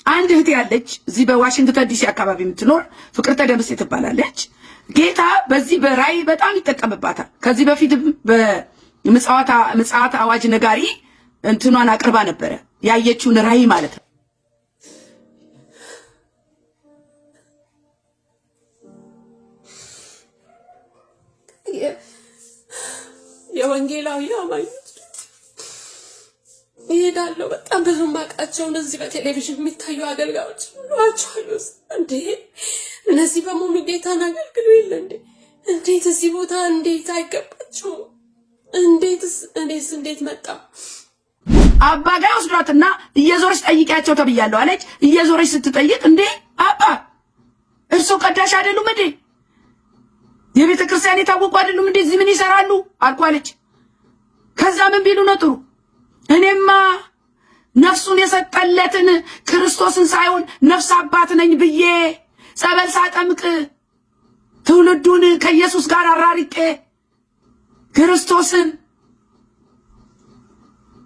አንድ እህት ያለች እዚህ በዋሽንግተን ዲሲ አካባቢ የምትኖር ፍቅርተ ደምሴ ትባላለች። ጌታ በዚህ በራእይ በጣም ይጠቀምባታል። ከዚህ በፊት በምጽአት አዋጅ ነጋሪ እንትኗን አቅርባ ነበረ፣ ያየችውን ራእይ ማለት ነው። የወንጌላዊ አማኞች ይሄዳለው በጣም ብዙ ማቃቸው እነዚህ በቴሌቪዥን የሚታዩ አገልጋዮች ናቸው እንዴ? እነዚህ በሙሉ ጌታን አገልግሎ የለ እንዴ? እንዴት እዚህ ቦታ እንዴት አይገባቸው? እንዴት መጣ? አባ ጋር ወስዷትና እየዞረች ጠይቂያቸው ተብያለሁ አለች። እየዞረች ስትጠይቅ እንዴ አባ እርሱ ቀዳሽ አይደሉም እንዴ? የቤተ ክርስቲያን የታወቁ አይደሉም እንዴ? እዚህ ምን ይሰራሉ አልኳለች። ከዛ ምን ቢሉ ነው ጥሩ እኔማ ነፍሱን የሰጠለትን ክርስቶስን ሳይሆን ነፍስ አባት ነኝ ብዬ ጸበል ሳጠምቅ ትውልዱን ከኢየሱስ ጋር አራርቄ ክርስቶስን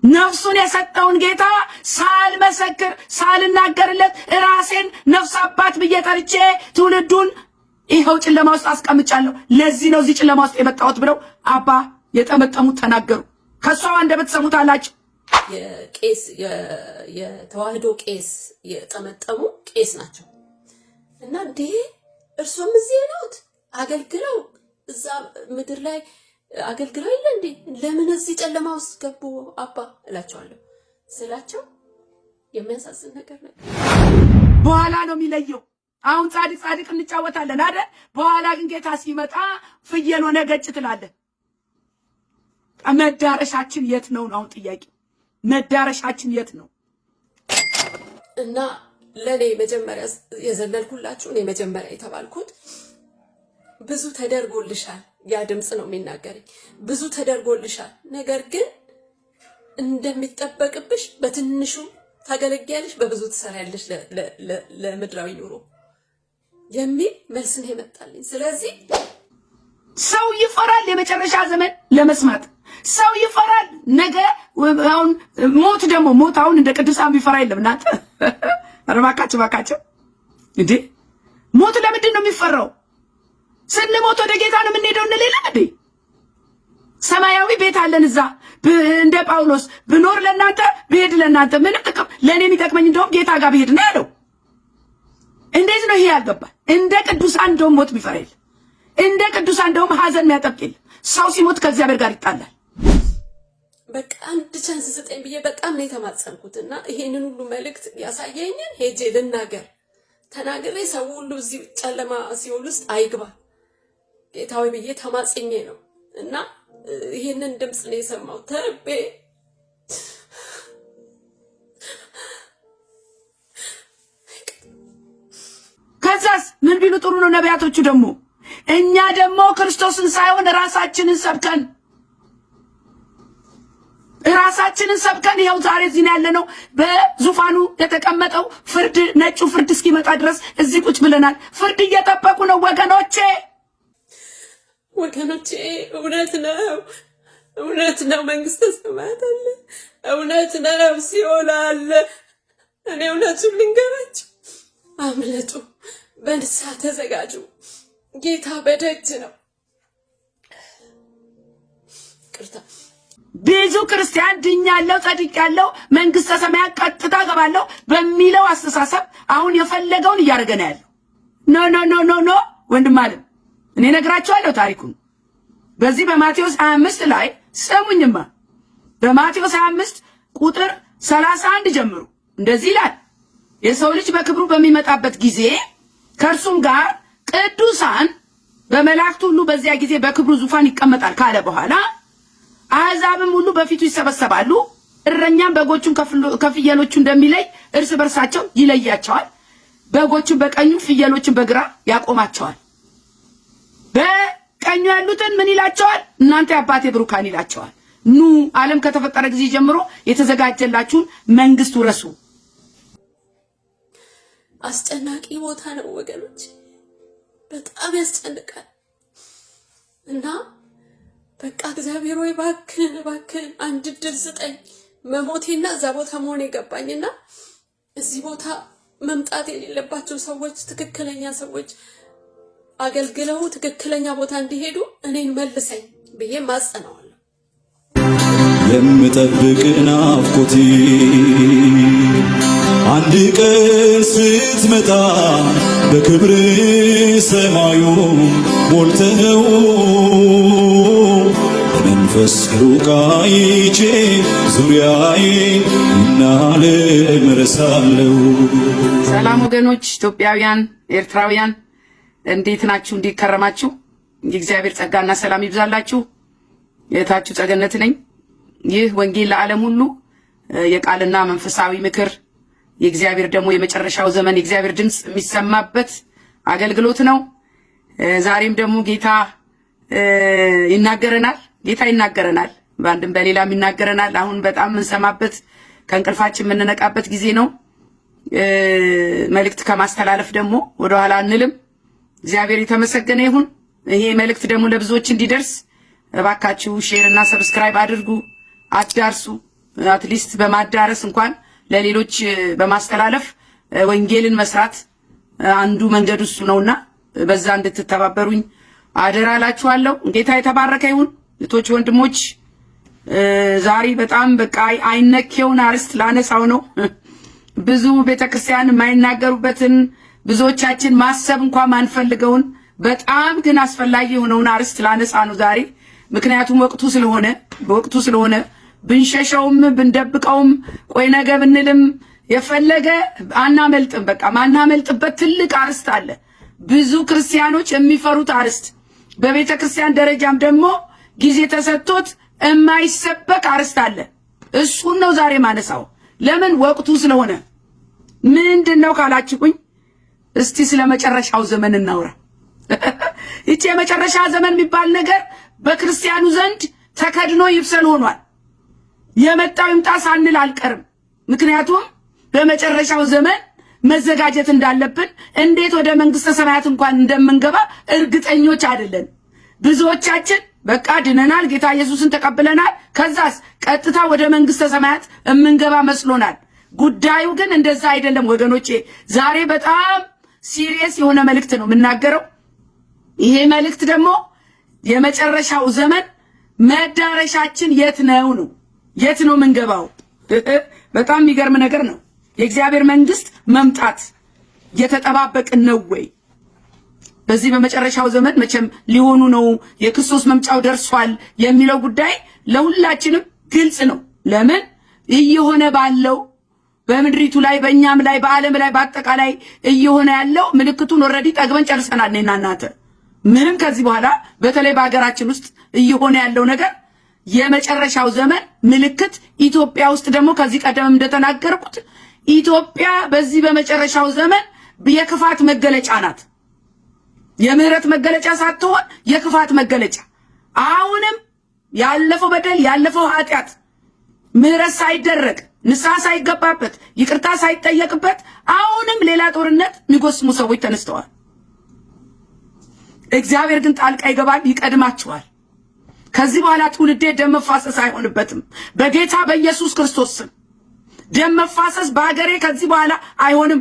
ነፍሱን የሰጠውን ጌታ ሳልመሰክር ሳልናገርለት ራሴን ነፍስ አባት ብዬ ጠርቼ ትውልዱን ይኸው ጨለማ ውስጥ አስቀምጫለሁ። ለዚህ ነው እዚህ ጨለማ ውስጥ የመጣሁት ብለው አባ የጠመጠሙት ተናገሩ። ከሷ አንደበት ሰሙታላችሁ። የቄስ የተዋህዶ ቄስ የጠመጠሙ ቄስ ናቸው እና እንዴ እርሱም እዚህ ነውት አገልግለው እዛ ምድር ላይ አገልግለው ይለ እንዴ ለምን እዚህ ጨለማ ውስጥ ገቡ አባ እላቸዋለሁ ስላቸው የሚያሳዝን ነገር ነው። በኋላ ነው የሚለየው። አሁን ጻድቅ እንጫወታለን አይደል? በኋላ ግን ጌታ ሲመጣ ፍየል ሆነ ገጭ ትላለህ። መዳረሻችን የት ነው? አሁን ጥያቄ መዳረሻችን የት ነው? እና ለኔ መጀመሪያ የዘለልኩላችሁ እኔ መጀመሪያ የተባልኩት ብዙ ተደርጎልሻል። ያ ድምጽ ነው የሚናገረኝ። ብዙ ተደርጎልሻል፣ ነገር ግን እንደሚጠበቅብሽ በትንሹ ታገለግያለሽ፣ በብዙ ትሰራያለሽ ለምድራዊ ኑሮ የሚል መልስ ነው የመጣልኝ። ስለዚህ ሰው ይፈራል የመጨረሻ ዘመን ለመስማት ሰው ይፈራል። ነገ አሁን ሞት ደግሞ ሞት አሁን እንደ ቅዱሳን ቢፈራ የለም። እናንተ አረባካችሁ እንዴ ሞት ለምንድን ነው የሚፈራው? ስንሞት ወደ ጌታ ነው የምንሄደው እንሌላ እንዴ? ሰማያዊ ቤት አለን እዛ። እንደ ጳውሎስ ብኖር ለእናንተ ብሄድ ለእናንተ ምንም ጥቅም ለእኔ የሚጠቅመኝ እንደውም ጌታ ጋር ብሄድ ነው ያለው። እንዴት ነው ይሄ ያልገባል? እንደ ቅዱሳን እንደውም ሞት የሚፈራ የለም። እንደ ቅዱሳን እንደውም ሀዘን የሚያጠብቅ የለም። ሰው ሲሞት ከእግዚአብሔር ጋር ይጣላል። በቃ አንድ ቻንስ ስጠኝ ብዬ በጣም ነው የተማጸንኩትና ይሄንን ሁሉ መልእክት ያሳየኝን ሄጄ ልናገር ተናግሬ ሰው ሁሉ እዚህ ጨለማ ሲኦል ውስጥ አይግባ ጌታዊ ብዬ ተማጽኜ ነው እና ይሄንን ድምጽ ነው የሰማው። ተርቤ ከዛስ ምን ቢሉ ጥሩ ነው ነቢያቶቹ ደግሞ እኛ ደግሞ ክርስቶስን ሳይሆን ራሳችንን ሰብከን ይኸው ዛሬ እዚህ ያለነው በዙፋኑ የተቀመጠው ፍርድ ነጩ ፍርድ እስኪመጣ ድረስ እዚህ ቁጭ ብለናል። ፍርድ እየጠበቁ ነው ወገኖቼ። እውነት ነው መንግስተ ሰማያት አለ፣ እውነት ነው ሲኦል አለ። እኔ እውነቱን ልንገራችሁ፣ አምልጡ፣ በንስሐ ተዘጋጁ። ጌታ በደጅ ነው። ቅርታ ብዙ ክርስቲያን ድኛለሁ ጸድቄያለሁ መንግስተ ሰማያት ቀጥታ ገባለሁ በሚለው አስተሳሰብ አሁን የፈለገውን እያደረገ ነው ያለው። ኖ ወንድም አለ እኔ ነግራችኋለሁ ታሪኩን። በዚህ በማቴዎስ 25 ላይ ሰሙኝማ። በማቴዎስ 25 ቁጥር 31 ጀምሩ እንደዚህ ይላል፣ የሰው ልጅ በክብሩ በሚመጣበት ጊዜ ከእርሱም ጋር ቅዱሳን በመላእክት ሁሉ በዚያ ጊዜ በክብሩ ዙፋን ይቀመጣል ካለ በኋላ አሕዛብም ሁሉ በፊቱ ይሰበሰባሉ። እረኛም በጎቹን ከፍየሎቹ እንደሚለይ እርስ በርሳቸው ይለያቸዋል። በጎቹን በቀኙ ፍየሎቹን በግራ ያቆማቸዋል። በቀኙ ያሉትን ምን ይላቸዋል? እናንተ የአባቴ ብሩካን ይላቸዋል። ኑ ዓለም ከተፈጠረ ጊዜ ጀምሮ የተዘጋጀላችሁን መንግስት ውረሱ። አስጨናቂ ቦታ ነው ወገኖች፣ በጣም ያስጨንቃል። እና በቃ እግዚአብሔር ወይ እባክህን አንድ ዕድል ስጠኝ። መሞቴና እዛ ቦታ መሆን የገባኝና እዚህ ቦታ መምጣት የሌለባቸው ሰዎች ትክክለኛ ሰዎች አገልግለው ትክክለኛ ቦታ እንዲሄዱ እኔን መልሰኝ ብዬ ማጸናዋለሁ። የምጠብቅ ናፍቆቴ አንድ ቀን ስትመጣ በክብር ሰማዩ ሞልተው በመንፈስ ሩቅ አይቼ ዙሪያዬን እናለም እረሳለሁ። ሰላም ወገኖች፣ ኢትዮጵያውያን፣ ኤርትራውያን እንዴት ናችሁ? እንዴት ከረማችሁ? የእግዚአብሔር ጸጋና ሰላም ይብዛላችሁ። የታችሁ ጸገነት ነኝ። ይህ ወንጌል ለዓለም ሁሉ የቃልና መንፈሳዊ ምክር የእግዚአብሔር ደግሞ የመጨረሻው ዘመን የእግዚአብሔር ድምጽ የሚሰማበት አገልግሎት ነው። ዛሬም ደግሞ ጌታ ይናገረናል። ጌታ ይናገረናል፣ በአንድም በሌላም ይናገረናል። አሁን በጣም እንሰማበት ከእንቅልፋችን የምንነቃበት ጊዜ ነው። መልእክት ከማስተላለፍ ደግሞ ወደኋላ አንልም። እግዚአብሔር የተመሰገነ ይሁን። ይሄ መልእክት ደግሞ ለብዙዎች እንዲደርስ እባካችሁ ሼር እና ሰብስክራይብ አድርጉ፣ አዳርሱ። አትሊስት በማዳረስ እንኳን ለሌሎች በማስተላለፍ ወንጌልን መስራት አንዱ መንገዱ እሱ ነውና በዛ እንድትተባበሩኝ አደራላችኋለሁ። ጌታ የተባረከ ይሁን። እህቶች ወንድሞች፣ ዛሬ በጣም በቃ አይነኬውን አርዕስት ላነሳው ነው። ብዙ ቤተክርስቲያን የማይናገሩበትን ብዙዎቻችን ማሰብ እንኳን ማንፈልገውን በጣም ግን አስፈላጊ የሆነውን አርዕስት ላነሳ ነው ዛሬ። ምክንያቱም ወቅቱ ስለሆነ ብንሸሸውም ብንደብቀውም ቆይ ነገ ብንልም የፈለገ አናመልጥም። በቃ ማናመልጥበት ትልቅ አርዕስት አለ። ብዙ ክርስቲያኖች የሚፈሩት አርዕስት፣ በቤተ ክርስቲያን ደረጃም ደግሞ ጊዜ ተሰጥቶት የማይሰበክ አርዕስት አለ። እሱን ነው ዛሬ ማነሳው። ለምን? ወቅቱ ስለሆነ። ምንድነው ካላችሁኝ፣ እስቲ ስለ መጨረሻው ዘመን እናውራ። ይቺ የመጨረሻ ዘመን የሚባል ነገር በክርስቲያኑ ዘንድ ተከድኖ ይብሰል ሆኗል። የመጣው ይምጣ ሳንል አልቀርም። ምክንያቱም በመጨረሻው ዘመን መዘጋጀት እንዳለብን፣ እንዴት ወደ መንግስተ ሰማያት እንኳን እንደምንገባ እርግጠኞች አይደለን። ብዙዎቻችን በቃ ድነናል፣ ጌታ ኢየሱስን ተቀብለናል፣ ከዛስ ቀጥታ ወደ መንግስተ ሰማያት የምንገባ መስሎናል። ጉዳዩ ግን እንደዛ አይደለም ወገኖቼ። ዛሬ በጣም ሲሪየስ የሆነ መልእክት ነው የምናገረው። ይሄ መልእክት ደግሞ የመጨረሻው ዘመን መዳረሻችን የት ነው ነው የት ነው የምንገባው? በጣም የሚገርም ነገር ነው። የእግዚአብሔር መንግስት መምጣት የተጠባበቅን ነው ወይ? በዚህ በመጨረሻው ዘመን መቼም ሊሆኑ ነው፣ የክርስቶስ መምጫው ደርሷል የሚለው ጉዳይ ለሁላችንም ግልጽ ነው። ለምን? እየሆነ ባለው በምድሪቱ ላይ በእኛም ላይ በዓለም ላይ በአጠቃላይ እየሆነ ያለው ምልክቱን ኦልሬዲ ጠግበን ጨርሰናል እኔና እናንተ። ምንም ከዚህ በኋላ በተለይ በሀገራችን ውስጥ እየሆነ ያለው ነገር የመጨረሻው ዘመን ምልክት፣ ኢትዮጵያ ውስጥ ደግሞ ከዚህ ቀደም እንደተናገርኩት ኢትዮጵያ በዚህ በመጨረሻው ዘመን የክፋት መገለጫ ናት። የምህረት መገለጫ ሳትሆን የክፋት መገለጫ። አሁንም ያለፈው በደል ያለፈው ኃጢአት ምህረት ሳይደረግ ንስሐ ሳይገባበት ይቅርታ ሳይጠየቅበት አሁንም ሌላ ጦርነት የሚጎስሙ ሰዎች ተነስተዋል። እግዚአብሔር ግን ጣልቃ ይገባል፣ ይቀድማቸዋል። ከዚህ በኋላ ትውልዴ ደም መፋሰስ አይሆንበትም። በጌታ በኢየሱስ ክርስቶስ ስም ደም መፋሰስ በአገሬ ከዚህ በኋላ አይሆንም።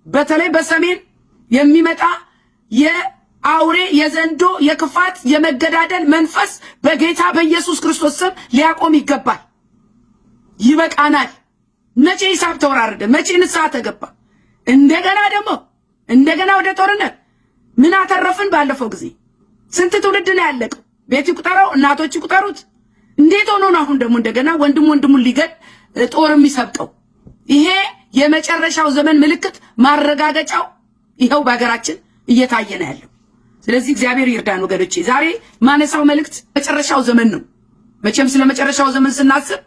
በተለይ በሰሜን የሚመጣ የአውሬ የዘንዶ የክፋት የመገዳደል መንፈስ በጌታ በኢየሱስ ክርስቶስ ስም ሊያቆም ይገባል። ይበቃናል። መቼ ሂሳብ ተወራረደ? መቼ ንስሐ ተገባ? እንደገና ወደ ጦርነት ምን አተረፍን? ባለፈው ጊዜ ስንት ትውልድ ነው ያለቀው? ቤት ይቁጠረው፣ እናቶች ይቁጠሩት። እንዴት ሆኖ ነው አሁን ደግሞ እንደገና ወንድሙን ሊገል ጦር የሚሰብቀው? ይሄ የመጨረሻው ዘመን ምልክት ማረጋገጫው ይኸው በሀገራችን እየታየ ነው ያለው። ስለዚህ እግዚአብሔር ይርዳን ወገኖቼ። ዛሬ ማነሳው መልእክት መጨረሻው ዘመን ነው። መቼም ስለ መጨረሻው ዘመን ስናስብ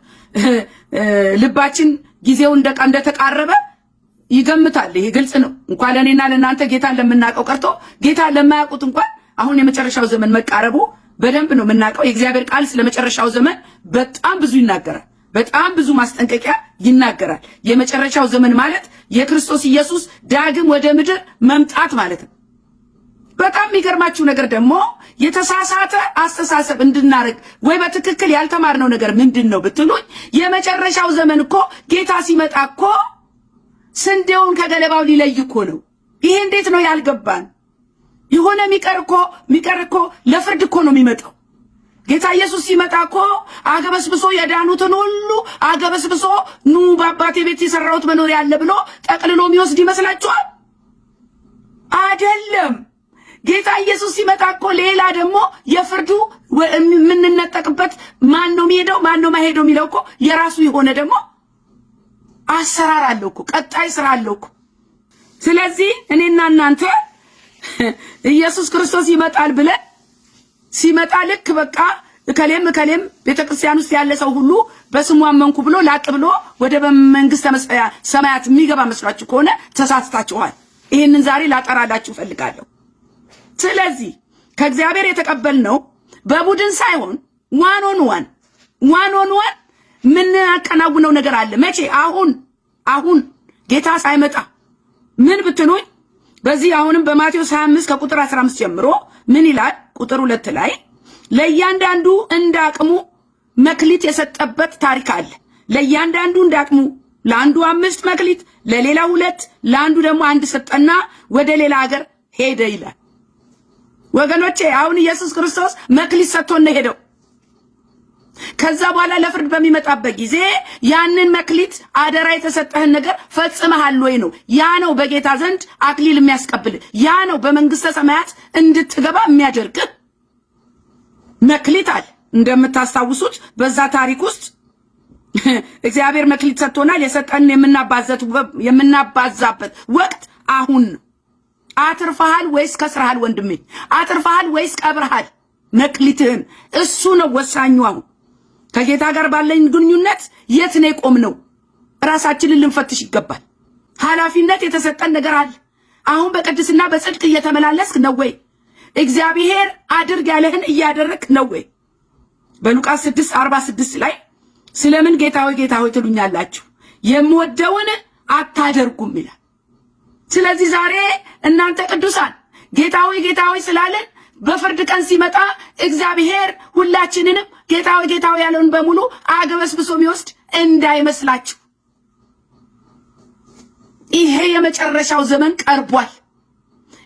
ልባችን ጊዜው እንደተቃረበ ይገምታል። ይሄ ግልጽ ነው። እንኳን ለኔና ለናንተ ጌታን ለምናውቀው ቀርቶ ጌታን ለማያውቁት እንኳን አሁን የመጨረሻው ዘመን መቃረቡ በደንብ ነው የምናውቀው። የእግዚአብሔር ቃል ስለ መጨረሻው ዘመን በጣም ብዙ ይናገራል። በጣም ብዙ ማስጠንቀቂያ ይናገራል። የመጨረሻው ዘመን ማለት የክርስቶስ ኢየሱስ ዳግም ወደ ምድር መምጣት ማለት ነው። በጣም የሚገርማችሁ ነገር ደግሞ የተሳሳተ አስተሳሰብ እንድናረግ ወይ በትክክል ያልተማርነው ነገር ምንድነው ብትሉኝ፣ የመጨረሻው ዘመን እኮ ጌታ ሲመጣ እኮ ስንዴውን ከገለባው ሊለይ እኮ ነው። ይሄ እንዴት ነው ያልገባን? የሆነ ሚቀር እኮ ለፍርድ እኮ ነው የሚመጣው። ጌታ ኢየሱስ ሲመጣ እኮ አገበስብሶ የዳኑትን ሁሉ አገበስብሶ ኑ በአባቴ ቤት የሰራሁት መኖሪያ አለ ብሎ ጠቅልሎ የሚወስድ ይመስላችኋል? አይደለም። ጌታ ኢየሱስ ሲመጣ እኮ ሌላ ደግሞ የፍርዱ የምንነጠቅበት ማን ነው የሚሄደው ማን ነው ማይሄደው የሚለው እኮ የራሱ የሆነ ደግሞ አሰራር አለው እኮ፣ ቀጣይ ስራ አለው እኮ። ስለዚህ እኔና እናንተ ኢየሱስ ክርስቶስ ይመጣል ብለን ሲመጣ ልክ በቃ እከሌም ቤተክርስቲያን ውስጥ ያለ ሰው ሁሉ በስሙ አመንኩ ብሎ ላቅ ብሎ ወደ መንግስተ ሰማያት የሚገባ መስሏችሁ ከሆነ ተሳስታችኋል። ይሄንን ዛሬ ላጠራላችሁ ፈልጋለሁ። ስለዚህ ከእግዚአብሔር የተቀበልነው በቡድን ሳይሆን ዋን ኦን ዋን ምን አከናውነው ነገር አለ። መቼ? አሁን ጌታ ሳይመጣ ምን ብትሉኝ፣ በዚህ አሁንም በማቴዎስ 25 ከቁጥር 15 ጀምሮ ምን ይላል? ቁጥር 2 ላይ ለእያንዳንዱ እንዳቅሙ መክሊት የሰጠበት ታሪክ አለ። ለእያንዳንዱ እንዳቅሙ፣ ለአንዱ 5 መክሊት፣ ለሌላ 2፣ ለአንዱ ደግሞ 1 ሰጠና ወደ ሌላ ሀገር ሄደ ይላል። ወገኖቼ አሁን ኢየሱስ ክርስቶስ መክሊት ሰጥቶን ነው ሄደው። ከዛ በኋላ ለፍርድ በሚመጣበት ጊዜ ያንን መክሊት አደራ የተሰጠህን ነገር ፈጽመሃል ወይ ነው። ያ ነው በጌታ ዘንድ አክሊል የሚያስቀብል፣ ያ ነው በመንግስተ ሰማያት እንድትገባ የሚያደርግ መክሊት አለ። እንደምታስታውሱት በዛ ታሪክ ውስጥ እግዚአብሔር መክሊት ሰጥቶናል። የሰጠን የምናባዛበት ወቅት አሁን ነው። አትርፈሃል ወይስ ከስረሃል? ወንድሜ አትርፈሃል ወይስ ቀብረሃል? መክሊትህን እሱ ነው ወሳኙ። አሁን ከጌታ ጋር ባለኝ ግንኙነት የት ነው የቆምነው? ራሳችንን ልንፈትሽ ይገባል። ኃላፊነት የተሰጠን ነገር አለ። አሁን በቅድስና በጽድቅ እየተመላለስክ ነው ወይ? እግዚአብሔር አድርግ ያለህን እያደረግክ ነው ወይ? በሉቃስ 6:46 ላይ ስለምን ጌታ ሆይ ትሉኛላችሁ የምወደውን አታደርጉም ይላል። ስለዚህ ዛሬ እናንተ ቅዱሳን ጌታ ሆይ ስላለን በፍርድ ቀን ሲመጣ እግዚአብሔር ሁላችንንም ጌታ ሆይ ያለውን በሙሉ አገበስብሶ የሚወስድ እንዳይመስላችሁ። ይሄ የመጨረሻው ዘመን ቀርቧል።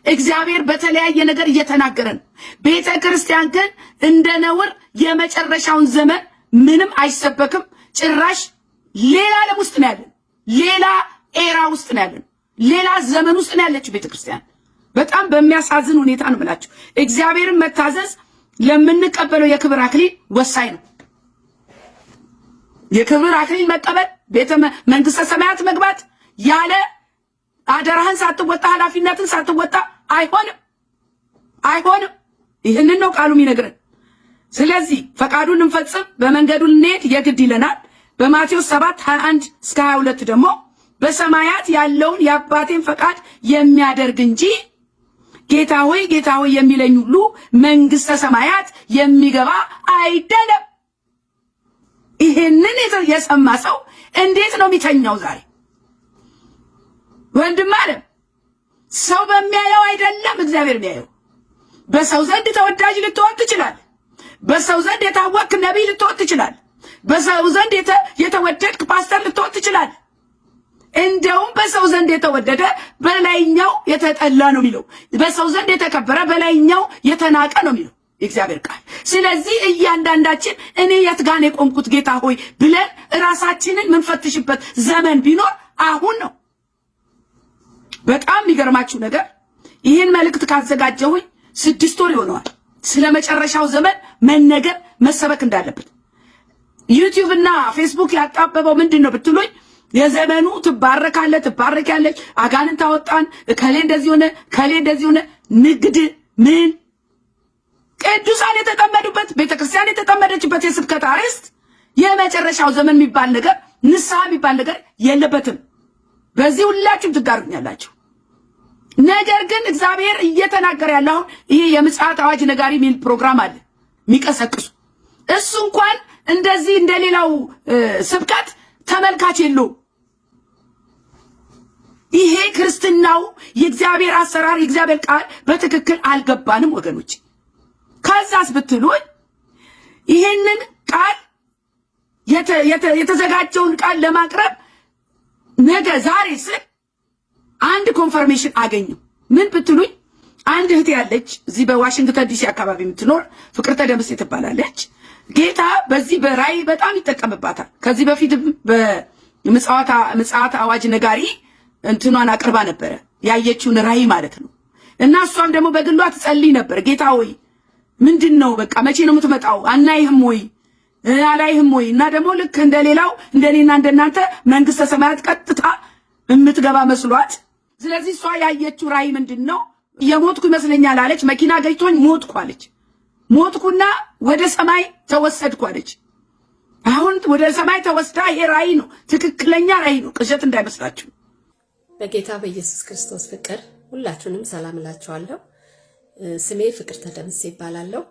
እግዚአብሔር በተለያየ ነገር እየተናገረን፣ ቤተ ክርስቲያን ግን እንደ ነውር የመጨረሻውን ዘመን ምንም አይሰበክም። ጭራሽ ሌላ ዓለም ውስጥ ነው ያለን፣ ሌላ ኤራ ውስጥ ነው ያለን፣ ሌላ ዘመን ውስጥ ነው ያለችው ቤተ ክርስቲያን። በጣም በሚያሳዝን ሁኔታ ነው የምላችሁ። እግዚአብሔርን መታዘዝ ለምንቀበለው የክብር አክሊል ወሳኝ ነው። የክብር አክሊል መቀበል፣ ቤተ መንግስተ ሰማያት መግባት ያለ አደራህን ሳትወጣ ኃላፊነትን ሳትወጣ አይሆንም። ይህንን ነው ቃሉ የሚነግረን። ስለዚህ ፈቃዱን እንፈጽም፣ በመንገዱ እንሄድ የግድ ይለናል። በማቴዎስ 7:21 እስከ 22 ደግሞ በሰማያት ያለውን የአባቴን ፈቃድ የሚያደርግ እንጂ ጌታ ሆይ የሚለኝ ሁሉ መንግስተ ሰማያት የሚገባ አይደለም። ይሄንን የሰማ ሰው እንዴት ነው የሚተኛው ዛሬ? ወንድም አለም ሰው በሚያየው አይደለም እግዚአብሔር የሚያየው። በሰው ዘንድ ተወዳጅ ልትሆን ትችላለህ። በሰው ዘንድ የታወቅክ ነቢይ ልትሆን ትችላለህ። በሰው ዘንድ የተወደድክ ፓስተር ልትሆን ትችላለህ። እንደውም በሰው ዘንድ የተወደደ በላይኛው የተጠላ ነው የሚለው። በሰው ዘንድ የተከበረ በላይኛው የተናቀ ነው የሚለው የእግዚአብሔር ቃል። ስለዚህ እያንዳንዳችን እኔ የት ጋር ነው የቆምኩት ጌታ ሆይ ብለን ራሳችንን ምንፈትሽበት ዘመን ቢኖር አሁን ነው። በጣም የሚገርማችሁ ነገር ይህን መልእክት ካዘጋጀሁኝ 6 ወር ይሆነዋል። ስለ መጨረሻው ዘመን መነገር መሰበክ እንዳለበት ዩቲዩብ እና ፌስቡክ ያጣበበው ምንድን ነው ብትሉኝ፣ የዘመኑ ትባረካለች፣ አጋንንት አወጣን፣ ከሌ እንደዚህ ሆነ፣ ንግድ ምን ቅዱሳን የተጠመዱበት ቤተክርስቲያን የተጠመደችበት የስብከት አርዕስት የመጨረሻው ዘመን የሚባል ነገር ንስሐ የሚባል ነገር የለበትም። በዚህ ሁላችሁም ትጋሩኛላችሁ። ነገር ግን እግዚአብሔር እየተናገረ ያለው ይሄ የምጽአት አዋጅ ነጋሪ የሚል ፕሮግራም አለ የሚቀሰቅሱ። እሱ እንኳን እንደዚህ እንደሌላው ስብከት ተመልካች የለው። ይሄ ክርስትናው የእግዚአብሔር አሰራር የእግዚአብሔር ቃል በትክክል አልገባንም ወገኖች። ከዛስ ብትሉኝ ይሄንን ቃል የተዘጋጀውን ቃል ለማቅረብ ነገ ዛሬ ስል አንድ ኮንፈርሜሽን አገኘው። ምን ብትሉኝ አንድ እህት ያለች እዚህ በዋሽንግተን ዲሲ አካባቢ የምትኖር ፍቅርተ ደምሴ ትባላለች። ጌታ በዚህ በራእይ በጣም ይጠቀምባታል። ከዚህ በፊት በምጽአት አዋጅ ነጋሪ እንትኗን አቅርባ ነበረ፣ ያየችውን ራእይ ማለት ነው። እና እሷም ደግሞ በግሏ ትጸልይ ነበር። ጌታ ሆይ ምንድነው በቃ መቼ ነው የምትመጣው? አናይህም ወይ አላይህም ወይ? እና ደግሞ ልክ እንደሌላው እንደኔና እንደናንተ መንግስተ ሰማያት ቀጥታ የምትገባ መስሏት። ስለዚህ እሷ ያየችው ራእይ ምንድነው? የሞትኩ ይመስለኛል አለች። መኪና ገጭቶኝ ሞትኩ አለች። ሞትኩና ወደ ሰማይ ተወሰድኩ አለች። አሁን ወደ ሰማይ ተወስዳ ይሄ ራእይ ነው፣ ትክክለኛ ራእይ ነው፣ ቅዠት እንዳይመስላችሁ። በጌታ በኢየሱስ ክርስቶስ ፍቅር ሁላችሁንም ሰላም እላችኋለሁ። ስሜ ፍቅርተ ደምሴ ይባላለሁ።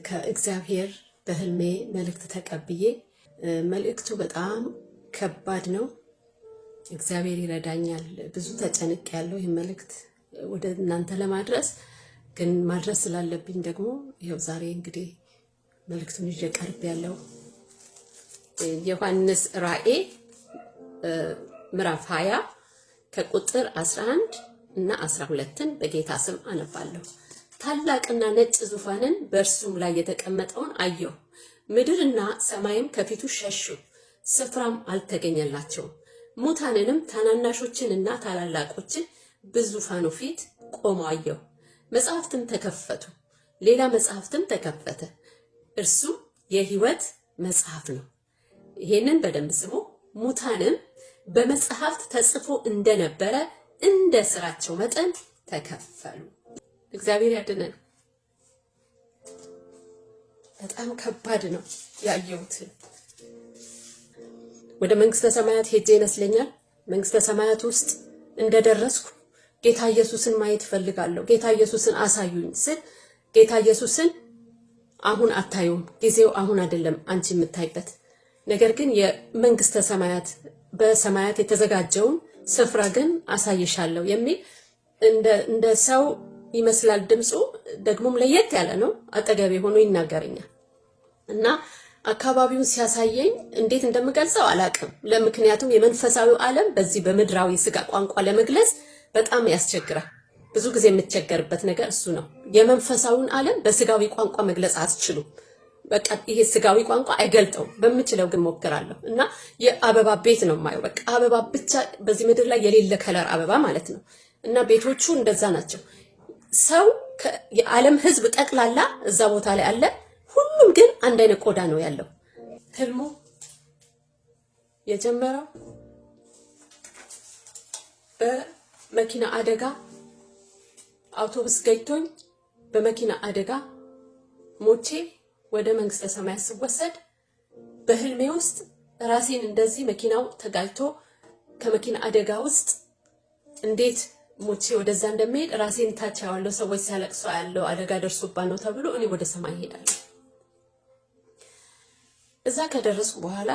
ከእግዚአብሔር በህልሜ መልእክት ተቀብዬ፣ መልእክቱ በጣም ከባድ ነው። እግዚአብሔር ይረዳኛል። ብዙ ተጨንቅ ያለው ይህ መልእክት ወደ እናንተ ለማድረስ ግን ማድረስ ስላለብኝ ደግሞ ይሄው ዛሬ እንግዲህ መልእክቱን ይዤ ቀርብ ያለው ዮሐንስ ራእይ ምዕራፍ 20 ከቁጥር 11 እና 12ን በጌታ ስም አነባለሁ። ታላቅና ነጭ ዙፋንን በእርሱም ላይ የተቀመጠውን አየሁ። ምድርና ሰማይም ከፊቱ ሸሹ፣ ስፍራም አልተገኘላቸውም። ሙታንንም ታናናሾችንና ታላላቆችን በዙፋኑ ፊት ቆመው አየሁ። መጽሐፍትም ተከፈቱ፣ ሌላ መጽሐፍትም ተከፈተ፣ እርሱ የሕይወት መጽሐፍ ነው። ይሄንን በደንብ ስሙ። ሙታንም በመጽሐፍት ተጽፎ እንደነበረ እንደ ስራቸው መጠን ተከፈሉ። እግዚአብሔር ያድነን። በጣም ከባድ ነው ያየሁት። ወደ መንግስተ ሰማያት ሄጄ ይመስለኛል። መንግስተ ሰማያት ውስጥ እንደደረስኩ ጌታ ኢየሱስን ማየት ፈልጋለሁ፣ ጌታ ኢየሱስን አሳዩኝ ስል ጌታ ኢየሱስን አሁን አታዩም፣ ጊዜው አሁን አይደለም አንቺ የምታይበት፣ ነገር ግን የመንግስተ ሰማያት በሰማያት የተዘጋጀውን ስፍራ ግን አሳይሻለሁ የሚል እንደ ሰው ይመስላል ድምፁ። ደግሞም ለየት ያለ ነው። አጠገቤ ሆኖ ይናገረኛል እና አካባቢውን ሲያሳየኝ እንዴት እንደምገልጸው አላቅም። ለምክንያቱም የመንፈሳዊው ዓለም በዚህ በምድራዊ ስጋ ቋንቋ ለመግለጽ በጣም ያስቸግራል። ብዙ ጊዜ የምትቸገርበት ነገር እሱ ነው። የመንፈሳዊውን ዓለም በስጋዊ ቋንቋ መግለጽ አትችሉም። በቃ ይሄ ስጋዊ ቋንቋ አይገልጠውም። በምችለው ግን ሞክራለሁ እና የአበባ ቤት ነው የማየው። በቃ አበባ ብቻ በዚህ ምድር ላይ የሌለ ከለር አበባ ማለት ነው። እና ቤቶቹ እንደዛ ናቸው። ሰው የዓለም ሕዝብ ጠቅላላ እዛ ቦታ ላይ አለ። ሁሉም ግን አንድ አይነት ቆዳ ነው ያለው። ህልሙ የጀመረው በመኪና አደጋ አውቶቡስ ገጭቶኝ በመኪና አደጋ ሞቼ ወደ መንግስተ ሰማያት ስወሰድ በህልሜ ውስጥ ራሴን እንደዚህ መኪናው ተጋጭቶ ከመኪና አደጋ ውስጥ እንዴት ሞቼ ወደዛ እንደምሄድ ራሴን ታች ያለው ሰዎች ሲያለቅሱ ያለው አደጋ ደርሶባት ነው ተብሎ እኔ ወደ ሰማይ ሄዳለሁ። እዛ ከደረስኩ በኋላ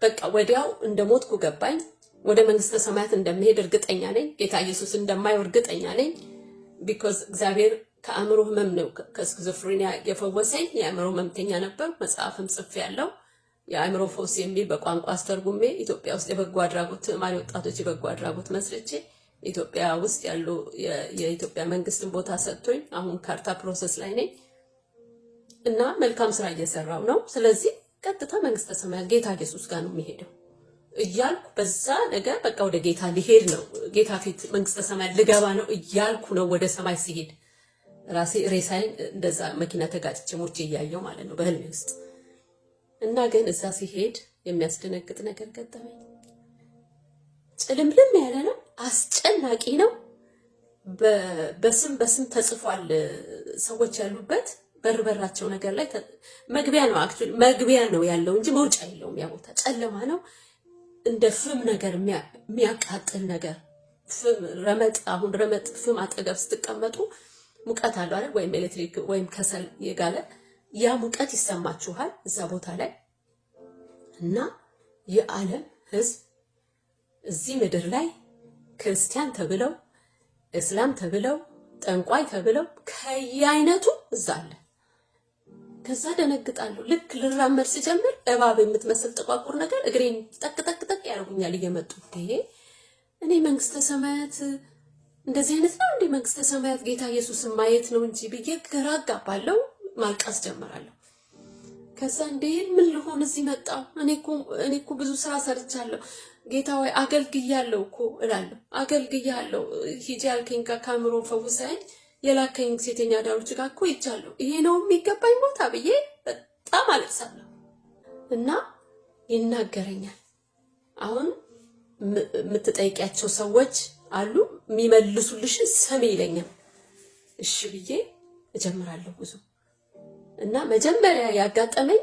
በቃ ወዲያው እንደሞትኩ ገባኝ። ወደ መንግስተ ሰማያት እንደምሄድ እርግጠኛ ነኝ። ጌታ ኢየሱስ እንደማየው እርግጠኛ ነኝ። ቢኮዝ እግዚአብሔር ከአእምሮ ህመም ነው ከስኪዞፍሬኒያ የፈወሰኝ። የአእምሮ ህመምተኛ ነበር። መጽሐፍም ጽፌያለሁ። የአእምሮ ፈውስ የሚል በቋንቋ አስተርጉሜ ኢትዮጵያ ውስጥ የበጎ አድራጎት ተማሪ ወጣቶች የበጎ አድራጎት መስርቼ ኢትዮጵያ ውስጥ ያሉ የኢትዮጵያ መንግስትን ቦታ ሰጥቶኝ አሁን ካርታ ፕሮሰስ ላይ ነኝ እና መልካም ስራ እየሰራው ነው። ስለዚህ ቀጥታ መንግስተ ሰማያት ጌታ ኢየሱስ ጋር ነው የሚሄደው እያልኩ በዛ ነገር በቃ ወደ ጌታ ሊሄድ ነው፣ ጌታ ፊት መንግስተ ሰማያት ልገባ ነው እያልኩ ነው ወደ ሰማይ ሲሄድ ራሴ ሬሳዬን እንደዛ መኪና ተጋጭቼ ሞቼ እያየው ማለት ነው በህልሜ ውስጥ። እና ግን እዛ ሲሄድ የሚያስደነግጥ ነገር ገጠመኝ። ጭልምልም ያለ ነው፣ አስጨናቂ ነው። በስም ተጽፏል ሰዎች ያሉበት በርበራቸው ነገር ላይ መግቢያ ነው። አክቹሊ መግቢያ ነው ያለው እንጂ መውጫ የለውም። ያ ቦታ ጨለማ ነው። እንደ ፍም ነገር የሚያቃጥል ነገር ፍም ረመጥ። አሁን ረመጥ ፍም አጠገብ ስትቀመጡ ሙቀት አለው አይደል? ወይም ኤሌክትሪክ ወይም ከሰል የጋለ ያ ሙቀት ይሰማችኋል እዛ ቦታ ላይ። እና የዓለም ህዝብ እዚህ ምድር ላይ ክርስቲያን ተብለው እስላም ተብለው ጠንቋይ ተብለው ከየአይነቱ እዛ አለ። ከዛ ደነግጣለሁ። ልክ ልራመድ ስጀምር እባብ የምትመስል ጥቋቁር ነገር እግሬን ጠቅ ጠቅ ጠቅ ያደርጉኛል እየመጡ። ይሄ እኔ መንግስተ ሰማያት እንደዚህ አይነት ነው እንዴ? መንግስተ ሰማያት ጌታ ኢየሱስን ማየት ነው እንጂ ብዬ ግራ እጋባለሁ፣ ማልቀስ ጀምራለሁ። ከዛ እንዴ ምን ልሆን እዚህ መጣሁ? እኔ እኮ ብዙ ስራ ሰርቻለሁ ጌታ ወይ አገልግያለሁ እኮ እላለሁ። አገልግያለሁ ሂጂ ያልከኝ ከካምሮ ፈውሰኝ የላከኝ ሴተኛ አዳሪዎች ጋር እኮ ይቻለሁ። ይሄ ነው የሚገባኝ ቦታ ብዬ በጣም አለቅሳለሁ። እና ይናገረኛል። አሁን የምትጠይቂያቸው ሰዎች አሉ፣ የሚመልሱልሽ ስም ይለኛል። እሺ ብዬ እጀምራለሁ ጉዞ። እና መጀመሪያ ያጋጠመኝ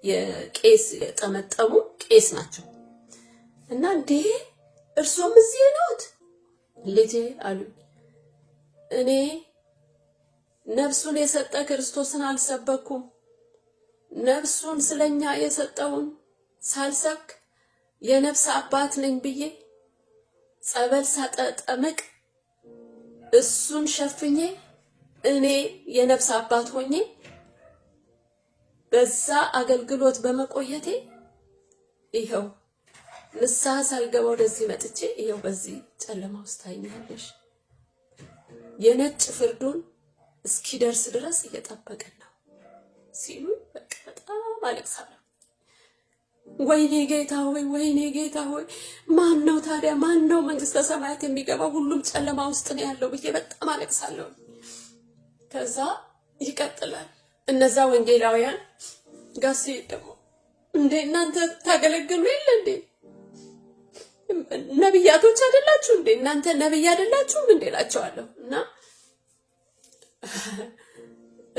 የቄስ የጠመጠሙ ቄስ ናቸው። እና እንዴ እርሶም እዚህ ነዎት ልጄ አሉኝ። እኔ ነፍሱን የሰጠ ክርስቶስን አልሰበኩም። ነፍሱን ስለኛ የሰጠውን ሳልሰብክ የነፍስ አባት ነኝ ብዬ ጸበል ሳጠመቅ እሱን ሸፍኜ እኔ የነፍስ አባት ሆኜ በዛ አገልግሎት በመቆየቴ ይኸው ንስሐ ሳልገባ ወደዚህ መጥቼ ይኸው በዚህ ጨለማ ውስጥ ታይኛለሽ። የነጭ ፍርዱን እስኪደርስ ድረስ እየጠበቅን ነው ሲሉ በጣም አለቅሳለሁ። ወይኔ ጌታ ሆይ፣ ወይኔ ጌታ ሆይ፣ ማን ነው ታዲያ ማን ነው መንግስተ ሰማያት የሚገባው? ሁሉም ጨለማ ውስጥ ነው ያለው ብዬ በጣም አለቅሳለሁ። ከዛ ይቀጥላል። እነዛ ወንጌላውያን ጋር ሲሄድ ደግሞ እንዴ እናንተ ታገለግሉ የለ እንዴ? ነብያቶች አይደላችሁ እንዴ? እናንተ ነብይ አይደላችሁም እንዴ እላቸዋለሁ። እና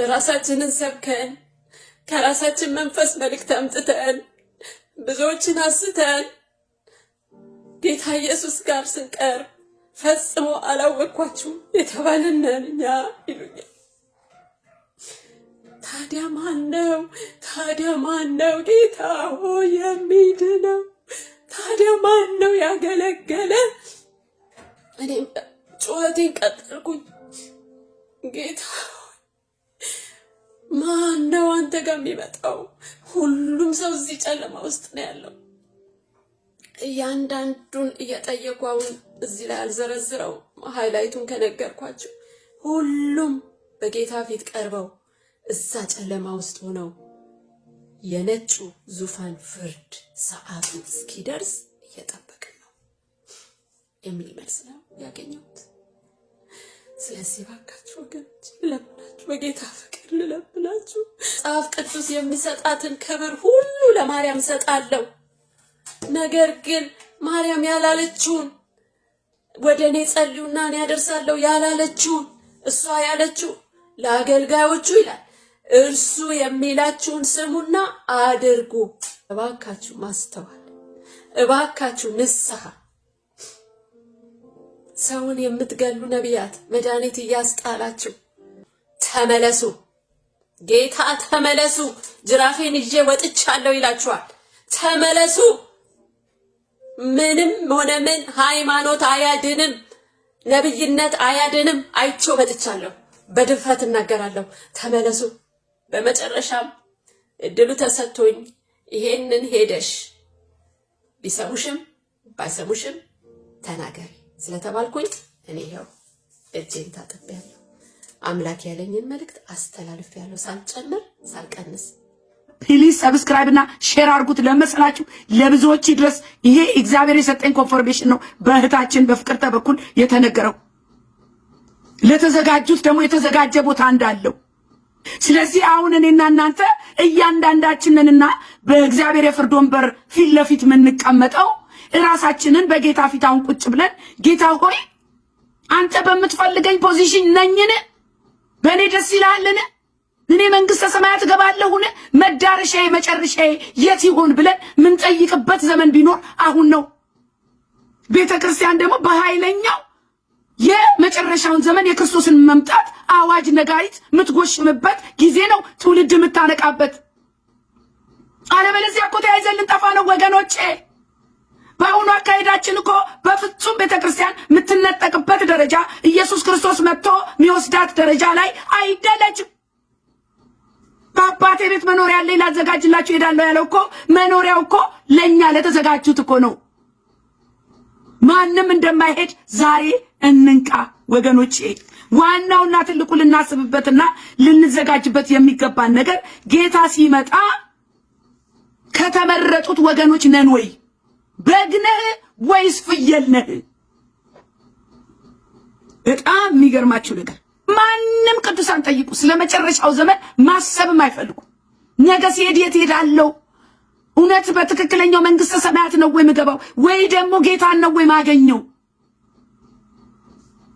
ራሳችንን ሰብከን ከራሳችን መንፈስ መልእክት አምጥተን ብዙዎችን አስተን ጌታ ኢየሱስ ጋር ስንቀር ፈጽሞ አላወቅኳችሁም የተባልን እኛ ይሉኛል። ታዲያ ማን ነው ጌታ ሆይ የሚድነው? ታዲያ ማን ነው ያገለገለ? እኔም ጩኸቴን ቀጠልኩኝ። ጌታ ማን ነው አንተ ጋር የሚመጣው? ሁሉም ሰው እዚህ ጨለማ ውስጥ ነው ያለው። እያንዳንዱን እየጠየቁ አሁን እዚህ ላይ አልዘረዝረው፣ ሃይላይቱን ከነገርኳችሁ ሁሉም በጌታ ፊት ቀርበው እዛ ጨለማ ውስጥ ሆነው የነጩ ዙፋን ፍርድ ሰዓቱ እስኪደርስ እየጠበቅን ነው የሚል መልስ ነው ያገኘሁት። ስለዚህ ባካችሁ ወገኖች ልለምናችሁ፣ በጌታ ፍቅር ልለምናችሁ፣ መጽሐፍ ቅዱስ የሚሰጣትን ክብር ሁሉ ለማርያም ሰጣለሁ። ነገር ግን ማርያም ያላለችውን ወደ እኔ ጸልዩና እኔ ያደርሳለሁ ያላለችውን እሷ ያለችው ለአገልጋዮቹ ይላል እርሱ የሚላችሁን ስሙና አድርጉ። እባካችሁ ማስተዋል፣ እባካችሁ ንስሐ። ሰውን የምትገሉ ነቢያት መድኃኒት እያስጣላችሁ ተመለሱ፣ ጌታ ተመለሱ፣ ጅራፌን ይዤ ወጥቻለሁ ይላችኋል። ተመለሱ። ምንም ሆነ ምን ሃይማኖት አያድንም፣ ነብይነት አያድንም። አይቼው መጥቻለሁ፣ በድፍረት እናገራለሁ። ተመለሱ። በመጨረሻም እድሉ ተሰጥቶኝ ይሄንን ሄደሽ ቢሰሙሽም ባይሰሙሽም ተናገሪ ስለተባልኩኝ እኔ ይኸው እጄን ታጥቤያለሁ። አምላክ ያለኝን መልእክት አስተላልፌያለሁ፣ ሳልጨምር ሳልቀንስ። ፕሊዝ ሰብስክራይብ እና ሼር አድርጉት ለመሰላችሁ ለብዙዎች ድረስ። ይሄ እግዚአብሔር የሰጠኝ ኮንፎርሜሽን ነው፣ በእህታችን በፍቅርተ በኩል የተነገረው። ለተዘጋጁት ደግሞ የተዘጋጀ ቦታ እንዳለው። ስለዚህ አሁን እኔና እናንተ እያንዳንዳችንንና በእግዚአብሔር የፍርድ ወንበር ፊት ለፊት የምንቀመጠው ራሳችንን በጌታ ፊት አሁን ቁጭ ብለን ጌታ ሆይ አንተ በምትፈልገኝ ፖዚሽን ነኝን? በእኔ ደስ ይልሃልን? እኔ መንግስተ ሰማያት እገባለሁን? መዳረሻዬ መጨረሻዬ የት ይሆን ብለን ምንጠይቅበት ዘመን ቢኖር አሁን ነው። ቤተ ክርስቲያን ደግሞ በኃይለኛው የመጨረሻውን ዘመን የክርስቶስን መምጣት አዋጅ ነጋሪት የምትጎሽምበት ጊዜ ነው፣ ትውልድ የምታነቃበት። አለበለዚያ እኮ ተያይዘን ልንጠፋ ነው ወገኖቼ። በአሁኑ አካሄዳችን እኮ በፍጹም ቤተክርስቲያን የምትነጠቅበት ደረጃ ኢየሱስ ክርስቶስ መጥቶ የሚወስዳት ደረጃ ላይ አይደለችም። በአባቴ ቤት መኖሪያ አለኝ ላዘጋጅላችሁ ሄዳለሁ ያለው እኮ መኖሪያው እኮ ለኛ ለተዘጋጁት እኮ ነው። ማንም እንደማይሄድ ዛሬ እንንቃ ወገኖቼ። ዋናውና ትልቁ ልናስብበትና ልንዘጋጅበት የሚገባን ነገር ጌታ ሲመጣ ከተመረጡት ወገኖች ነን ወይ? በግ ነህ ወይስ ፍየል ነህ? በጣም የሚገርማችሁ ነገር ማንም ቅዱሳን ጠይቁ፣ ስለመጨረሻው ዘመን ማሰብም አይፈልጉ። ነገ ሲሄድ የት ሄዳለሁ? እውነት በትክክለኛው መንግስተ ሰማያት ነው ወይ የምገባው? ወይ ደግሞ ጌታን ነው ወይ ማገኘው?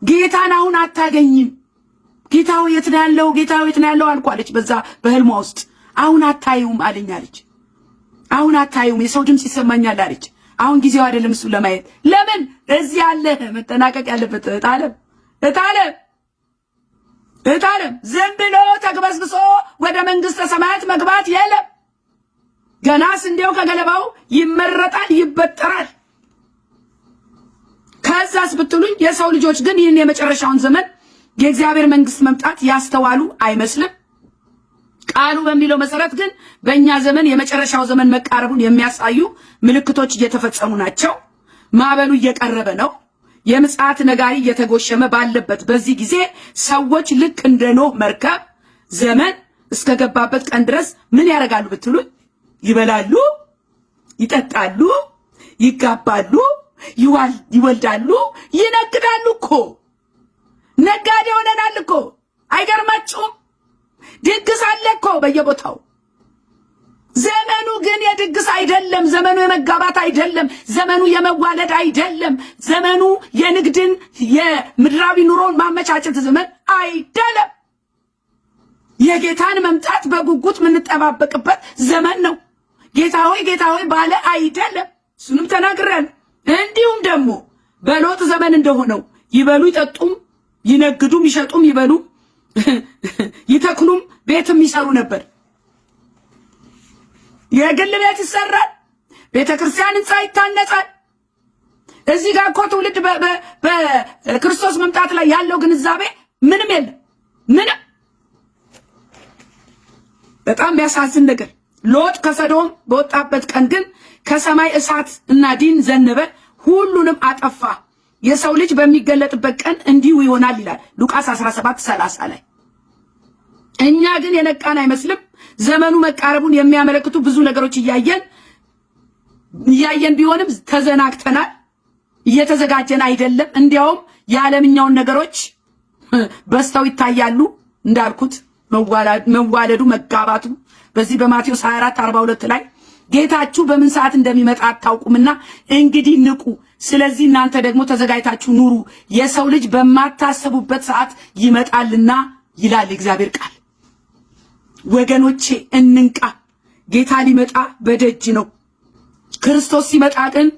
ጌታን አሁን አታገኝም። ጌታው የት ነው ያለው? ጌታው የት ነው ያለው አልኳለች በዛ በህልሟ ውስጥ። አሁን አታዩም አለኝ አለች። አሁን አታዩም፣ የሰው ድምጽ ይሰማኛል አለች። አሁን ጊዜው አይደለም እሱ ለማየት። ለምን? እዚህ ያለ መጠናቀቅ ያለበት እታለም ዝም ብሎ ተግበስብሶ ወደ መንግስተ ሰማያት መግባት የለም። ገና ስንዴው ከገለባው ይመረጣል፣ ይበጠራል። ከዛስ ብትሉኝ የሰው ልጆች ግን ይህን የመጨረሻውን ዘመን የእግዚአብሔር መንግስት መምጣት ያስተዋሉ አይመስልም። ቃሉ በሚለው መሰረት ግን በእኛ ዘመን የመጨረሻው ዘመን መቃረቡን የሚያሳዩ ምልክቶች እየተፈጸሙ ናቸው። ማዕበሉ እየቀረበ ነው። የምጽአት ነጋሪ እየተጎሸመ ባለበት በዚህ ጊዜ ሰዎች ልክ እንደ ኖህ መርከብ ዘመን እስከገባበት ቀን ድረስ ምን ያደርጋሉ ብትሉኝ፣ ይበላሉ፣ ይጠጣሉ፣ ይጋባሉ፣ ይወልዳሉ፣ ይነግዳሉ እኮ። ነጋዴ ሆነናል እኮ። አይገርማችሁም? ድግስ አለ እኮ በየቦታው። ዘመኑ ግን የድግስ አይደለም። ዘመኑ የመጋባት አይደለም። ዘመኑ የመዋለድ አይደለም። ዘመኑ የንግድን የምድራዊ ኑሮን ማመቻቸት ዘመን አይደለም። የጌታን መምጣት በጉጉት የምንጠባበቅበት ዘመን ነው። ጌታ ሆይ ባለ አይደለም። እሱንም ተናግረናል። እንዲሁም ደግሞ በሎጥ ዘመን እንደሆነው ይበሉ ይጠጡም፣ ይነግዱም፣ ይሸጡም፣ ይበሉ ይተክሉም፣ ቤትም ይሰሩ ነበር። የግል ቤት ይሰራል፣ ቤተክርስቲያን ህንጻ ይታነጻል። እዚህ ጋር እኮ ትውልድ በክርስቶስ መምጣት ላይ ያለው ግንዛቤ ምንም የለም። ምንም። በጣም የሚያሳዝን ነገር ሎጥ ከሰዶም በወጣበት ቀን ግን ከሰማይ እሳት እና ዲን ዘነበ፣ ሁሉንም አጠፋ። የሰው ልጅ በሚገለጥበት ቀን እንዲሁ ይሆናል ይላል ሉቃስ 17:30 ላይ። እኛ ግን የነቃን አይመስልም። ዘመኑ መቃረቡን የሚያመለክቱ ብዙ ነገሮች እያየን ቢሆንም ተዘናግተናል። እየተዘጋጀን አይደለም። እንዲያውም የዓለምኛውን ነገሮች በስተው ይታያሉ። እንዳልኩት መዋለዱ፣ መጋባቱ በዚህ በማቴዎስ 24:42 ላይ ጌታችሁ በምን ሰዓት እንደሚመጣ አታውቁምና እንግዲህ ንቁ፣ ስለዚህ እናንተ ደግሞ ተዘጋጅታችሁ ኑሩ፣ የሰው ልጅ በማታሰቡበት ሰዓት ይመጣልና ይላል እግዚአብሔር ቃል። ወገኖቼ እንንቃ። ጌታ ሊመጣ በደጅ ነው። ክርስቶስ ሲመጣ ግን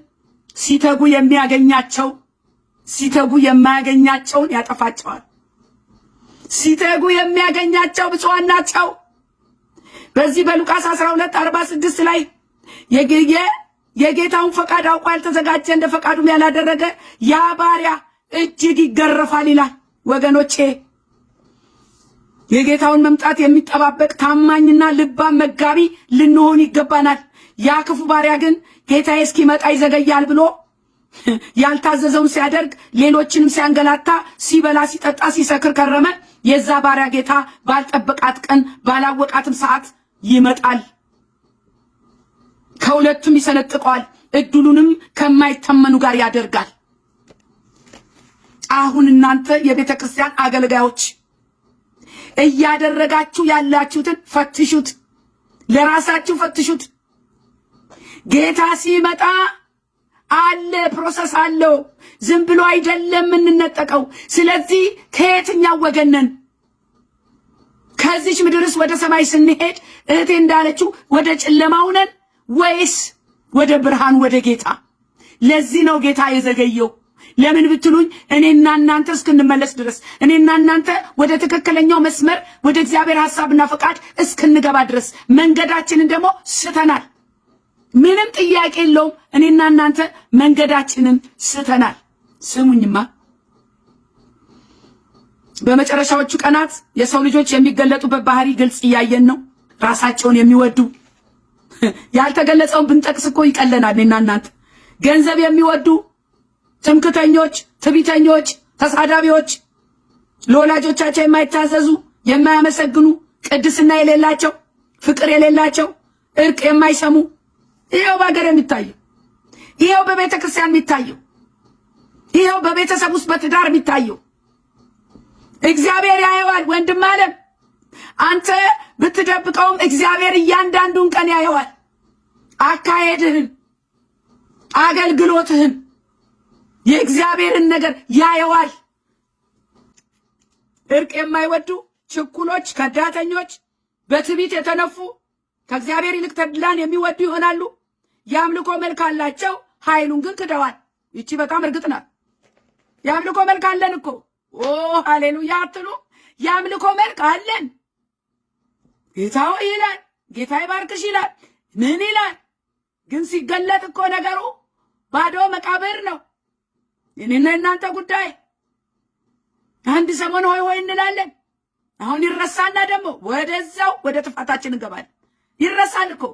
ሲተጉ የሚያገኛቸው፣ ሲተጉ የማያገኛቸውን ያጠፋቸዋል። ሲተጉ የሚያገኛቸው ብፁዓን ናቸው። በዚህ በሉቃስ 12:46 ላይ የጌታውን ፈቃድ አውቆ ያልተዘጋጀ እንደ ፈቃዱም ያላደረገ ያ ባሪያ እጅግ ይገረፋል ይላል። ወገኖቼ የጌታውን መምጣት የሚጠባበቅ ታማኝና ልባም መጋቢ ልንሆን ይገባናል። ያ ክፉ ባሪያ ግን ጌታዬ እስኪመጣ ይዘገያል ብሎ ያልታዘዘውን ሲያደርግ፣ ሌሎችንም ሲያንገላታ፣ ሲበላ፣ ሲጠጣ፣ ሲሰክር ከረመ። የዛ ባሪያ ጌታ ባልጠበቃት ቀን ባላወቃትም ሰዓት ይመጣል። ከሁለቱም ይሰነጥቀዋል፣ እድሉንም ከማይተመኑ ጋር ያደርጋል። አሁን እናንተ የቤተ ክርስቲያን አገልጋዮች እያደረጋችሁ ያላችሁትን ፈትሹት፣ ለራሳችሁ ፈትሹት። ጌታ ሲመጣ አለ፣ ፕሮሰስ አለው። ዝም ብሎ አይደለም የምንነጠቀው። ስለዚህ ከየትኛው ወገን ነን? ከዚች ምድርስ ወደ ሰማይ ስንሄድ እህቴ እንዳለችው ወደ ጨለማው ነን ወይስ ወደ ብርሃን ወደ ጌታ? ለዚህ ነው ጌታ የዘገየው። ለምን ብትሉኝ እኔና እናንተ እስክንመለስ ድረስ፣ እኔና እናንተ ወደ ትክክለኛው መስመር ወደ እግዚአብሔር ሐሳብና ፈቃድ እስክንገባ ድረስ መንገዳችንን ደግሞ ስተናል። ምንም ጥያቄ የለውም። እኔና እናንተ መንገዳችንን ስተናል። ስሙኝማ፣ በመጨረሻዎቹ ቀናት የሰው ልጆች የሚገለጡበት ባህሪ ግልጽ እያየን ነው። ራሳቸውን የሚወዱ ያልተገለጸውን ብንጠቅስ እኮ ይቀለናል። እኔና እናንተ ገንዘብ የሚወዱ፣ ትምክተኞች፣ ትቢተኞች፣ ተሳዳቢዎች፣ ለወላጆቻቸው የማይታዘዙ የማያመሰግኑ፣ ቅድስና የሌላቸው፣ ፍቅር የሌላቸው፣ እርቅ የማይሰሙ ይሄው በአገር የሚታየው፣ ይሄው በቤተ ክርስቲያን የሚታየው፣ ይሄው በቤተሰብ ውስጥ በትዳር የሚታየው እግዚአብሔር ያየዋል። ወንድም ዓለም አንተ ብትደብቀውም እግዚአብሔር እያንዳንዱን ቀን ያየዋል። አካሄድህን፣ አገልግሎትህን፣ የእግዚአብሔርን ነገር ያየዋል። እርቅ የማይወዱ ችኩሎች፣ ከዳተኞች፣ በትዕቢት የተነፉ ከእግዚአብሔር ይልቅ ተድላን የሚወዱ ይሆናሉ። የአምልኮ መልክ አላቸው፣ ኃይሉን ግን ክደዋል። ይቺ በጣም እርግጥ ናት። የአምልኮ መልክ አለን እኮ ሃሌሉያ አትሉ? የአምልኮ መልክ አለን። ጌታው ይላል፣ ጌታ ይባርክሽ ይላል፣ ምን ይላል? ግን ሲገለጥ እኮ ነገሩ ባዶ መቃብር ነው። የኔና እናንተ ጉዳይ አንድ ሰሞን ሆይ ሆይ እንላለን። አሁን ይረሳና ደግሞ ወደዛው ወደ ጥፋታችን እንገባለን። ይረሳል እኮ።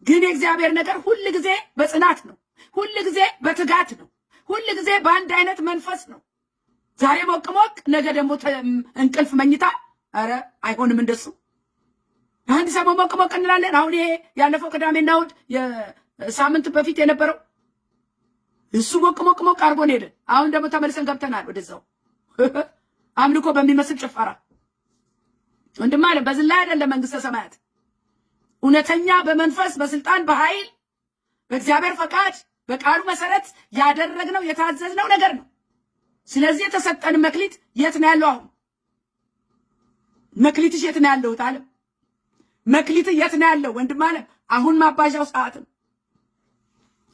ግን የእግዚአብሔር ነገር ሁል ጊዜ በጽናት ነው። ሁል ጊዜ በትጋት ነው። ሁል ጊዜ በአንድ አይነት መንፈስ ነው። ዛሬ ሞቅ ሞቅ፣ ነገ ደግሞ እንቅልፍ መኝታ። አረ አይሆንም እንደሱ። አንድ ሰሞን ሞቅ ሞቅ እንላለን። አሁን ይሄ ያለፈው ቅዳሜና እሑድ የሳምንት በፊት የነበረው እሱ ሞቅ ሞቅ ሞቅ አድርጎን ሄደ። አሁን ደግሞ ተመልሰን ገብተናል ወደዛው አምልኮ በሚመስል ጭፈራ። ወንድም አለ በዚህ ላይ አይደለም መንግስተ ሰማያት። እውነተኛ በመንፈስ በስልጣን በኃይል በእግዚአብሔር ፈቃድ በቃሉ መሰረት ያደረግነው የታዘዝነው ነገር ነው። ስለዚህ የተሰጠን መክሊት የት ነው ያለው? አሁን መክሊትሽ የት ነው ያለው? ታለ መክሊት የት ነው ያለው? ወንድም አለ አሁን ማባዣው ሰዓትም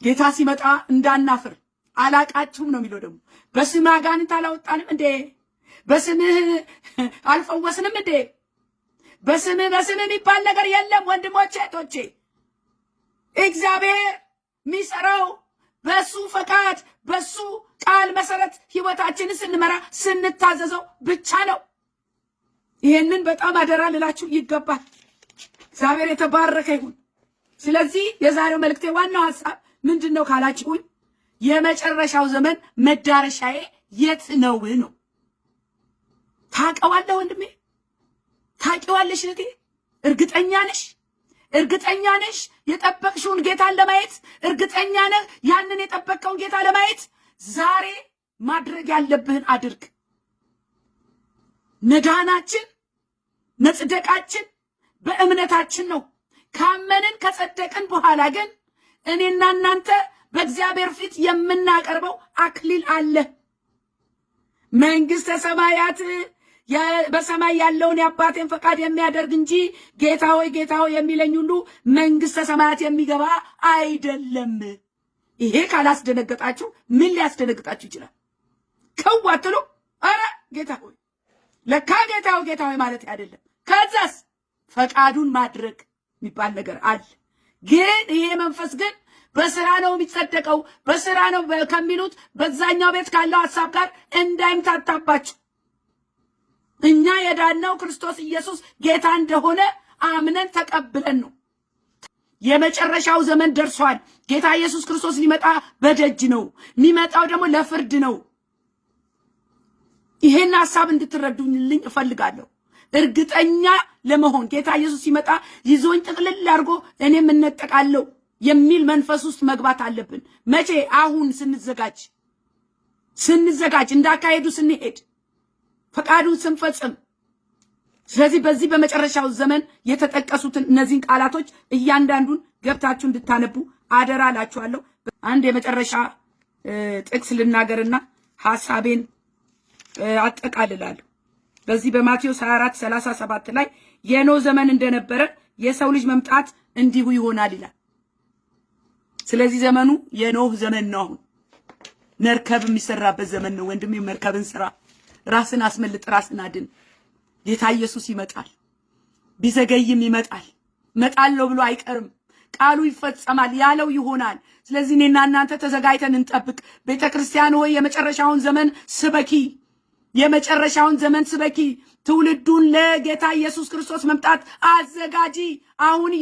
ጌታ ሲመጣ እንዳናፍር። አላቃችሁም ነው የሚለው። ደግሞ በስምህ አጋንንት አላወጣንም እንዴ? በስምህ አልፈወስንም እንዴ? በስምህ የሚባል ነገር የለም ወንድሞቼ እህቶቼ። እግዚአብሔር የሚሰራው በሱ ፈቃድ በሱ ቃል መሰረት ህይወታችንን ስንመራ ስንታዘዘው ብቻ ነው። ይሄንን በጣም አደራ ልላችሁ ይገባል። እግዚአብሔር የተባረከ ይሁን። ስለዚህ የዛሬው መልእክቴ ዋናው ሐሳብ ምንድነው ካላችሁኝ፣ የመጨረሻው ዘመን መዳረሻዬ የት ነው ነው። ታውቀዋለህ ወንድሜ? ታውቂዋለሽ እህቴ? እርግጠኛ ነሽ? እርግጠኛ ነሽ የጠበቅሽውን ጌታን ለማየት? እርግጠኛ ነህ ያንን የጠበቅከውን ጌታ ለማየት? ዛሬ ማድረግ ያለብህን አድርግ። መዳናችን መጽደቃችን በእምነታችን ነው። ካመንን ከጸደቅን በኋላ ግን እኔና እናንተ በእግዚአብሔር ፊት የምናቀርበው አክሊል አለ። መንግስተ ሰማያት በሰማይ ያለውን የአባቴን ፈቃድ የሚያደርግ እንጂ ጌታ ሆይ ጌታ ሆይ የሚለኝ ሁሉ መንግስተ ሰማያት የሚገባ አይደለም። ይሄ ካላስደነገጣችሁ ምን ሊያስደነግጣችሁ ይችላል? ከዋትሉ አረ ጌታ ሆይ ለካ ጌታ ሆይ ማለት አይደለም። ከዛስ ፈቃዱን ማድረግ የሚባል ነገር አለ። ግን ይሄ መንፈስ ግን በስራ ነው የሚጸደቀው፣ በስራ ነው ከሚሉት በዛኛው ቤት ካለው ሐሳብ ጋር እንዳይምታታባችሁ። እኛ የዳነው ክርስቶስ ኢየሱስ ጌታ እንደሆነ አምነን ተቀብለን ነው። የመጨረሻው ዘመን ደርሷል። ጌታ ኢየሱስ ክርስቶስ ሊመጣ በደጅ ነው። የሚመጣው ደግሞ ለፍርድ ነው። ይሄን ሐሳብ እንድትረዱልኝ እፈልጋለሁ። እርግጠኛ ለመሆን ጌታ ኢየሱስ ሲመጣ ይዞኝ ጥቅልል አድርጎ እኔም እነጠቃለሁ የሚል መንፈስ ውስጥ መግባት አለብን። መቼ? አሁን ስንዘጋጅ እንዳካሄዱ ስንሄድ ፈቃዱን ስንፈጽም። ስለዚህ በዚህ በመጨረሻው ዘመን የተጠቀሱትን እነዚህን ቃላቶች እያንዳንዱን ገብታችሁ እንድታነቡ አደራ እላችኋለሁ። አንድ የመጨረሻ ጥቅስ ልናገርና ሐሳቤን አጠቃልላለሁ። በዚህ በማቴዎስ 24:37 ላይ የኖህ ዘመን እንደነበረ የሰው ልጅ መምጣት እንዲሁ ይሆናል ይላል። ስለዚህ ዘመኑ የኖህ ዘመን ነው። አሁን መርከብ የሚሰራበት ዘመን ነው። ወንድሜ መርከብን ስራ፣ ራስን አስመልጥ፣ ራስን አድን። ጌታ ኢየሱስ ይመጣል። ቢዘገይም ይመጣል። እመጣለሁ ብሎ አይቀርም። ቃሉ ይፈጸማል፣ ያለው ይሆናል። ስለዚህ እኔና እናንተ ተዘጋጅተን እንጠብቅ። ቤተክርስቲያን ሆይ የመጨረሻውን ዘመን ስበኪ። የመጨረሻውን ዘመን ስበኪ፣ ትውልዱን ለጌታ ኢየሱስ ክርስቶስ መምጣት አዘጋጂ። አሁን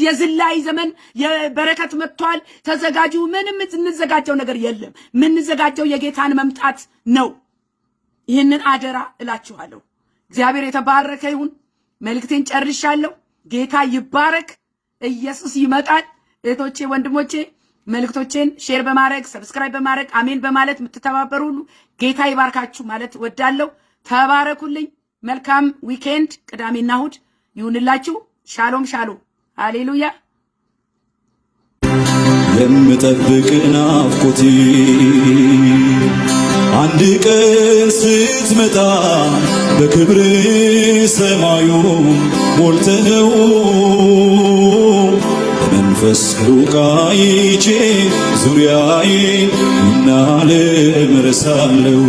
የዝላይ ዘመን የበረከት መጥቷል፣ ተዘጋጁ። ምንም እንዘጋጀው ነገር የለም። ምንዘጋጀው የጌታን መምጣት ነው። ይህንን አደራ እላችኋለሁ። እግዚአብሔር የተባረከ ይሁን። መልእክቴን ጨርሻለሁ። ጌታ ይባረክ። ኢየሱስ ይመጣል። እህቶቼ ወንድሞቼ፣ መልእክቶቼን ሼር በማድረግ ሰብስክራይብ በማድረግ አሜን በማለት የምትተባበሩ ሁሉ ጌታ ይባርካችሁ ማለት ወዳለሁ። ተባረኩልኝ። መልካም ዊኬንድ ቅዳሜና እሑድ ይሁንላችሁ። ሻሎም ሻሎም። ሃሌሉያ። የምጠብቅ ናፍቆቴ አንድ ቀን ስትመጣ በክብር ሰማዩ ሞልተኸው በመንፈስ ሩቅ አይቼ ዙሪያዬን እናለም እረሳለሁ።